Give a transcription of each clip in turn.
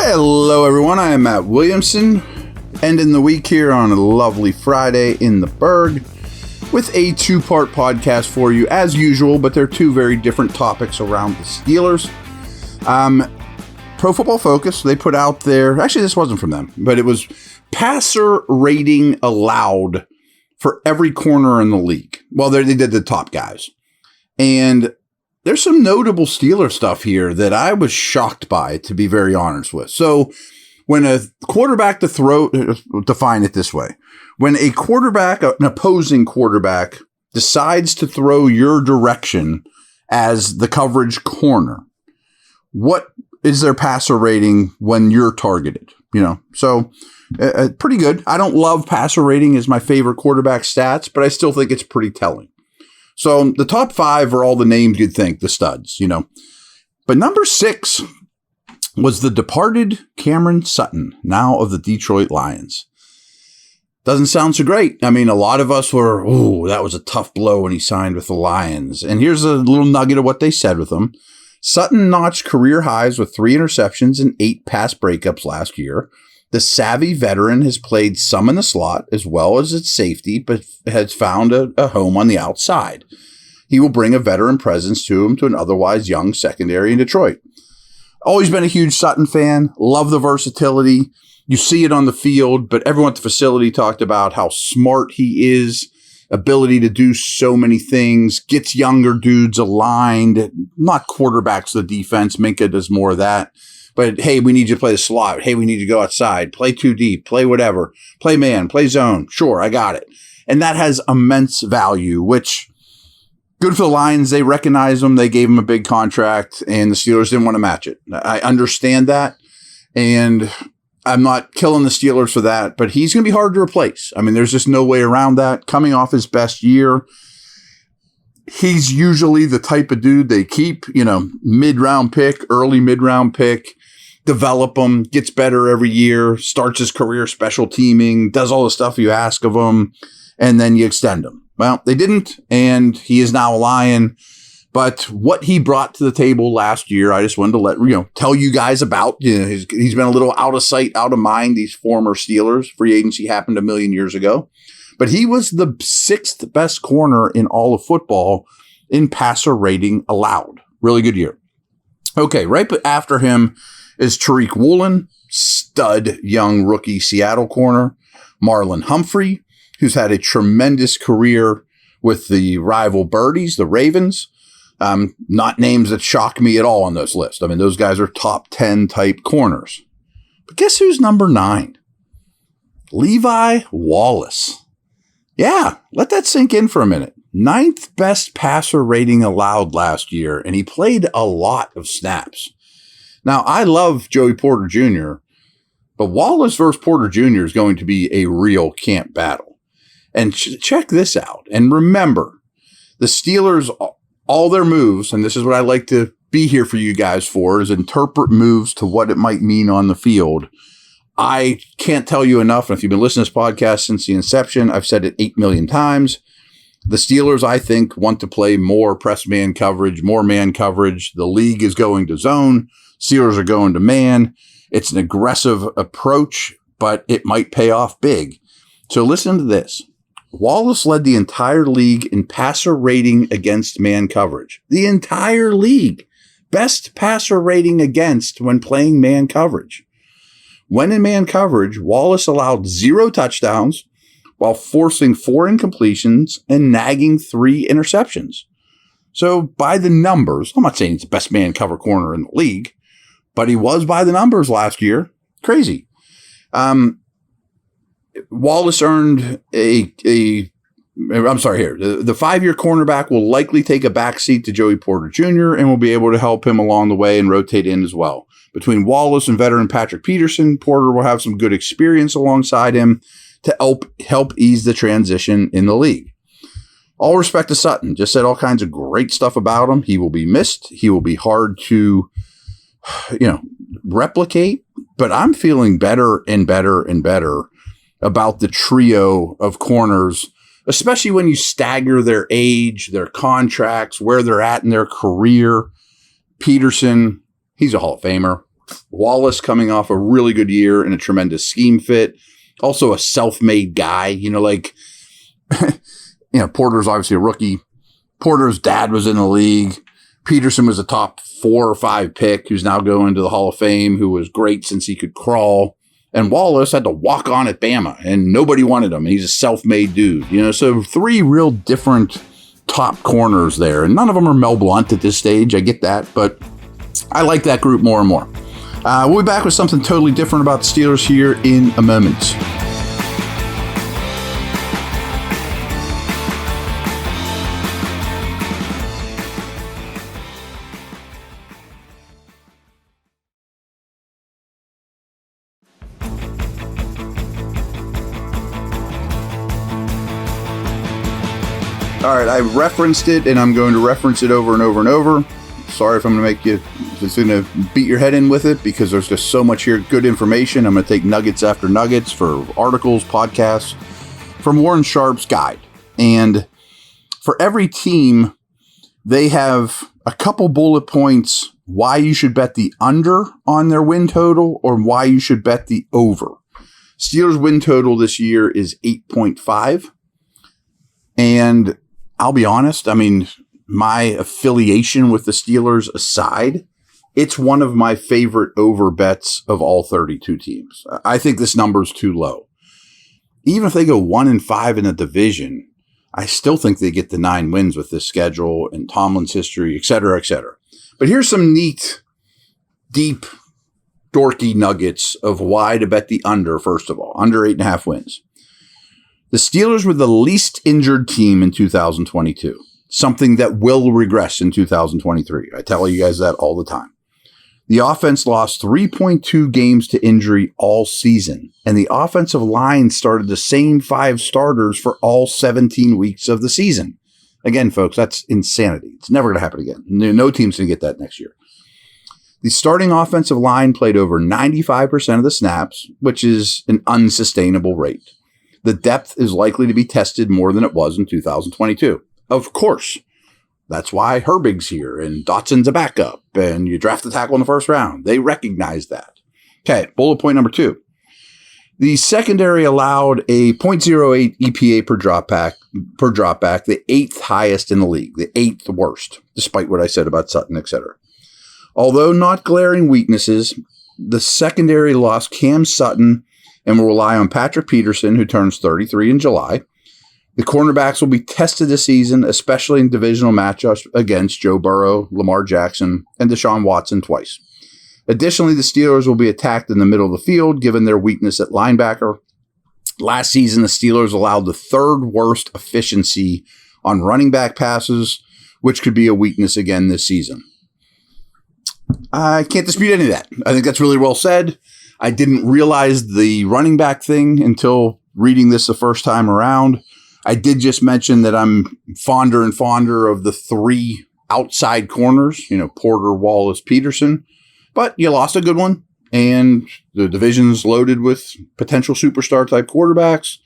Hello, everyone. I am Matt Williamson, ending the week here on a lovely Friday in the Berg with a two-part podcast for you, as usual, but they're two very different topics around the Steelers. Pro Football Focus, they put out their, actually this wasn't from them, but it was passer rating allowed for every corner in the league. Well, they did the top guys. And there's some notable Steeler stuff here that I was shocked by, to be very honest with. So when a quarterback define it this way, when a quarterback, an opposing quarterback, decides to throw your direction as the coverage corner, what is their passer rating when you're targeted? So pretty good. I don't love passer rating as my favorite quarterback stats, but I still think it's pretty telling. So the top 5 are all the names you'd think, the studs, But number 6 was the departed Cameron Sutton, now of the Detroit Lions. Doesn't sound so great. I mean, a lot of us were, that was a tough blow when he signed with the Lions. And here's a little nugget of what they said with him. Sutton notched career highs with 3 interceptions and 8 pass breakups last year. The savvy veteran has played some in the slot as well as at safety, but has found a home on the outside. He will bring a veteran presence to him to an otherwise young secondary in Detroit. Always been a huge Sutton fan. Love the versatility. You see it on the field, but everyone at the facility talked about how smart he is, ability to do so many things, gets younger dudes aligned, not quarterbacks the defense. Minka does more of that. But, hey, we need you to play the slot. Hey, we need you to go outside, play 2 deep, play whatever, play man, play zone. Sure, I got it. And that has immense value, which good for the Lions. They recognize him. They gave him a big contract, and the Steelers didn't want to match it. I understand that, and I'm not killing the Steelers for that, but he's going to be hard to replace. I mean, there's just no way around that. Coming off his best year, he's usually the type of dude they keep, mid-round pick, early mid-round pick, develop him, gets better every year, starts his career special teaming, does all the stuff you ask of him, and then you extend him. Well, they didn't, and he is now a Lion. But what he brought to the table last year, I just wanted to tell you guys about. He's been a little out of sight, out of mind, these former Steelers. Free agency happened a million years ago. But he was the 6th best corner in all of football in passer rating allowed. Really good year. Okay, right after him is Tariq Woolen, stud young rookie Seattle corner. Marlon Humphrey, who's had a tremendous career with the rival Birdies, the Ravens. Not names that shock me at all on this list. I mean, those guys are top 10 type corners. But guess who's number 9? Levi Wallace. Yeah, let that sink in for a minute. 9th best passer rating allowed last year, and he played a lot of snaps. Now, I love Joey Porter Jr., but Wallace versus Porter Jr. is going to be a real camp battle. And check this out. And remember, the Steelers, all their moves, and this is what I like to be here for you guys for, is interpret moves to what it might mean on the field. I can't tell you enough. And if you've been listening to this podcast since the inception, I've said it 8 million times. The Steelers, I think, want to play more press man coverage, more man coverage. The league is going to zone. Steelers are going to man. It's an aggressive approach, but it might pay off big. So listen to this. Wallace led the entire league in passer rating against man coverage. The entire league. Best passer rating against when playing man coverage. When in man coverage, Wallace allowed 0 touchdowns while forcing 4 incompletions and nagging 3 interceptions. So by the numbers, I'm not saying he's the best man cover corner in the league, but he was by the numbers last year. Crazy. Wallace earned the 5-year cornerback will likely take a backseat to Joey Porter Jr. and will be able to help him along the way and rotate in as well. Between Wallace and veteran Patrick Peterson, Porter will have some good experience alongside him to help ease the transition in the league. All respect to Sutton. Just said all kinds of great stuff about him. He will be missed. He will be hard to, replicate. But I'm feeling better and better and better about the trio of corners, especially when you stagger their age, their contracts, where they're at in their career. Peterson, he's a Hall of Famer. Wallace coming off a really good year and a tremendous scheme fit. Also a self-made guy, Porter's obviously a rookie. Porter's dad was in the league. Peterson was a top 4 or 5 pick who's now going to the Hall of Fame, who was great since he could crawl. And Wallace had to walk on at Bama, and nobody wanted him. He's a self-made dude, So 3 real different top corners there. And none of them are Mel Blount at this stage. I get that, but I like that group more and more. We'll be back with something totally different about the Steelers here in a moment. All right, I referenced it, and I'm going to reference it over and over and over. Sorry if I'm going to just going to beat your head in with it, because there's just so much here, good information. I'm going to take nuggets after nuggets for articles, podcasts, from Warren Sharp's guide. And for every team, they have a couple bullet points why you should bet the under on their win total or why you should bet the over. Steelers win total this year is 8.5. And I'll be honest, my affiliation with the Steelers aside, it's one of my favorite over bets of all 32 teams. I think this number is too low. Even if they go 1-5 in the division, I still think they get the 9 wins with this schedule and Tomlin's history, et cetera, et cetera. But here's some neat, deep, dorky nuggets of why to bet the under, first of all. Under 8.5 wins. The Steelers were the least injured team in 2022, something that will regress in 2023. I tell you guys that all the time. The offense lost 3.2 games to injury all season, and the offensive line started the same 5 starters for all 17 weeks of the season. Again, folks, that's insanity. It's never going to happen again. No team's going to get that next year. The starting offensive line played over 95% of the snaps, which is an unsustainable rate. The depth is likely to be tested more than it was in 2022. Of course. That's why Herbig's here and Dotson's a backup and you draft the tackle in the first round. They recognize that. Okay, bullet point number 2. The secondary allowed a 0.08 EPA per dropback, the 8th highest in the league, the 8th worst, despite what I said about Sutton, etc. Although not glaring weaknesses, the secondary lost Cam Sutton and will rely on Patrick Peterson, who turns 33 in July. The cornerbacks will be tested this season, especially in divisional matchups against Joe Burrow, Lamar Jackson, and Deshaun Watson twice. Additionally, the Steelers will be attacked in the middle of the field, given their weakness at linebacker. Last season, the Steelers allowed the 3rd worst efficiency on running back passes, which could be a weakness again this season. I can't dispute any of that. I think that's really well said. I didn't realize the running back thing until reading this the first time around. I did just mention that I'm fonder and fonder of the 3 outside corners, Porter, Wallace, Peterson. But you lost a good one, and the division's loaded with potential superstar type quarterbacks,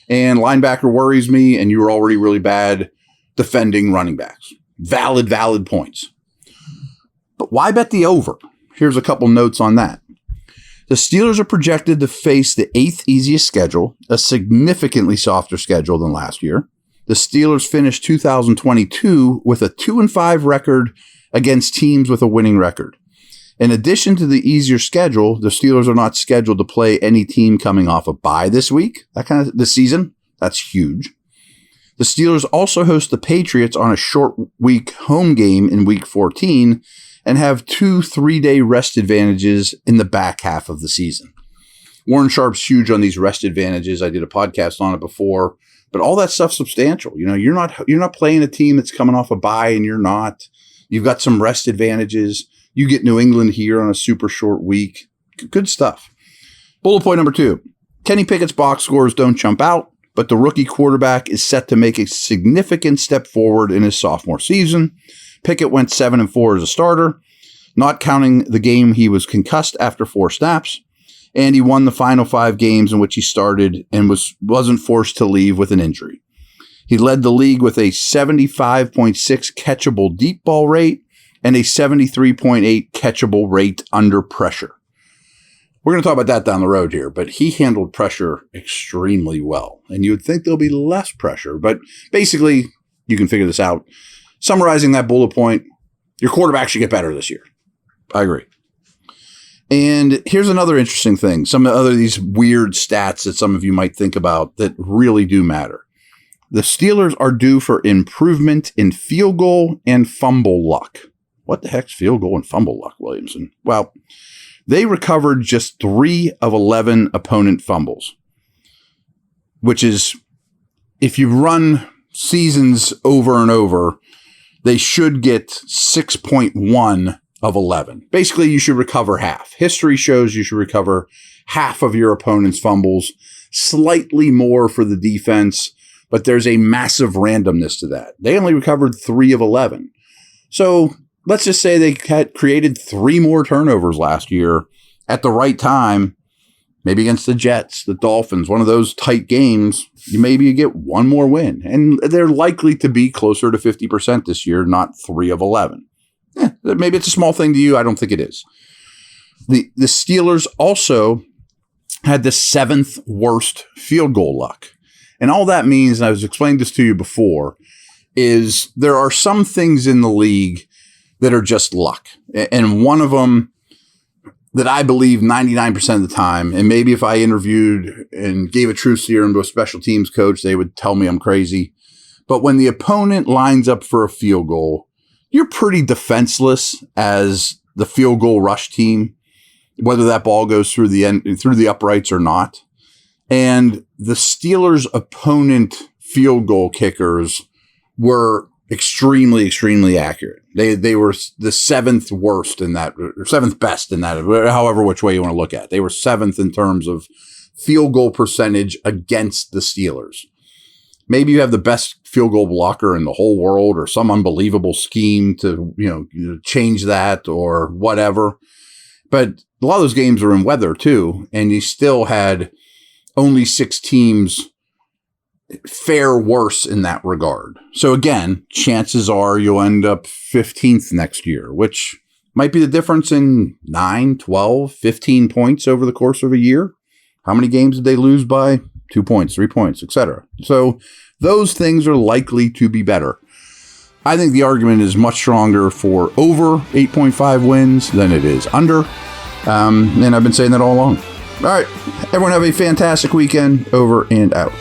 and linebacker worries me, and you were already really bad defending running backs. Valid points. But why bet the over? Here's a couple notes on that. The Steelers are projected to face the 8th easiest schedule, a significantly softer schedule than last year. The Steelers finished 2022 with a 2-5 record against teams with a winning record. In addition to the easier schedule, the Steelers are not scheduled to play any team coming off a bye this season. That's huge. The Steelers also host the Patriots on a short week home game in week 14 and have 2 3-day rest advantages in the back half of the season. Warren Sharp's huge on these rest advantages. I did a podcast on it before, but all that stuff's substantial. You're not playing a team that's coming off a bye, and you're not. You've got some rest advantages. You get New England here on a super short week. Good stuff. Bullet point number 2. Kenny Pickett's box scores don't jump out, but the rookie quarterback is set to make a significant step forward in his sophomore season. Pickett went 7-4 as a starter, not counting the game he was concussed after 4 snaps, and he won the final 5 games in which he started and wasn't forced to leave with an injury. He led the league with a 75.6 catchable deep ball rate and a 73.8 catchable rate under pressure. We're going to talk about that down the road here, but he handled pressure extremely well. And you would think there'll be less pressure, but basically, you can figure this out. Summarizing that bullet point, your quarterback should get better this year. I agree. And here's another interesting thing. Some of these weird stats that some of you might think about that really do matter. The Steelers are due for improvement in field goal and fumble luck. What the heck's field goal and fumble luck, Williamson? Well, they recovered just 3 of 11 opponent fumbles, which is, if you run seasons over and over, they should get 6.1 of 11. Basically, you should recover half. History shows you should recover half of your opponent's fumbles, slightly more for the defense, but there's a massive randomness to that. They only recovered 3 of 11. So let's just say they had created 3 more turnovers last year at the right time, maybe against the Jets, the Dolphins, one of those tight games. Maybe you get 1 more win. And they're likely to be closer to 50% this year, not 3 of 11. Maybe it's a small thing to you. I don't think it is. The Steelers also had the 7th worst field goal luck. And all that means, and I was explaining this to you before, is there are some things in the league that are just luck. And one of them that I believe 99% of the time, and maybe if I interviewed and gave a truth serum to a special teams coach, they would tell me I'm crazy. But when the opponent lines up for a field goal, you're pretty defenseless as the field goal rush team, whether that ball goes through the uprights or not. And the Steelers' opponent field goal kickers were extremely, extremely accurate. They were the 7th worst in that, or 7th best in that, however which way you want to look at it. They were 7th in terms of field goal percentage against the Steelers. Maybe you have the best field goal blocker in the whole world, or some unbelievable scheme to, change that or whatever. But a lot of those games are in weather too, and you still had only 6 teams fare worse in that regard. So again, chances are you'll end up 15th next year, which might be the difference in 9, 12, 15 points over the course of a year. How many games did they lose by? 2 points, 3 points, etc. So those things are likely to be better. I think the argument is much stronger for over 8.5 wins than it is under. And I've been saying that all along. All right, everyone have a fantastic weekend. Over and out.